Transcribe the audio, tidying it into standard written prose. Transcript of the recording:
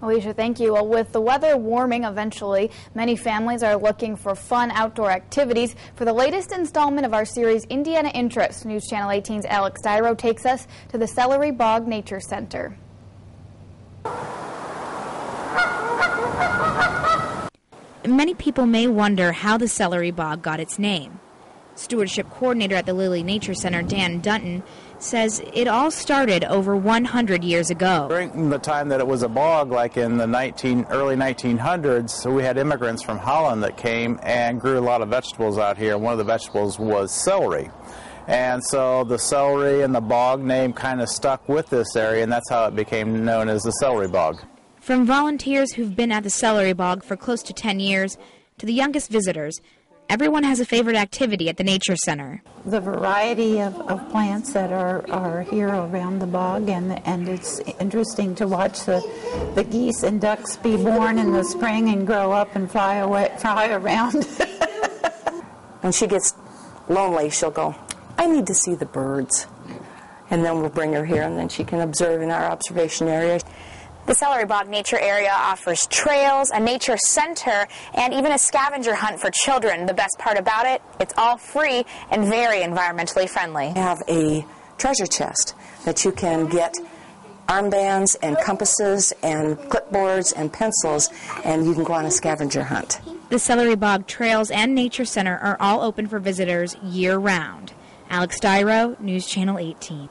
Alicia, thank you. Well, with the weather warming eventually, many families are looking for fun outdoor activities. For the latest installment of our series, Indiana Interest, News Channel 18's Alex Dyro takes us to the Celery Bog Nature Center. Many people may wonder how the Celery Bog got its name. Stewardship coordinator at the Lilly Nature Center, Dan Dutton, says it all started over 100 years ago. During the time that it was a bog, like in the early 1900s, so we had immigrants from Holland that came and grew a lot of vegetables out here. One of the vegetables was celery. And so the celery and the bog name kind of stuck with this area, and that's how it became known as the Celery Bog. From volunteers who've been at the Celery Bog for close to 10 years to the youngest visitors, everyone has a favorite activity at the Nature Center. The variety of plants that are here around the bog, and it's interesting to watch the geese and ducks be born in the spring and grow up and fly around. When she gets lonely, she'll go, "I need to see the birds." And then we'll bring her here, and then she can observe in our observation area. The Celery Bog Nature Area offers trails, a nature center, and even a scavenger hunt for children. The best part about it, it's all free and very environmentally friendly. We have a treasure chest that you can get armbands and compasses and clipboards and pencils, and you can go on a scavenger hunt. The Celery Bog Trails and Nature Center are all open for visitors year-round. Alex Dyro, News Channel 18.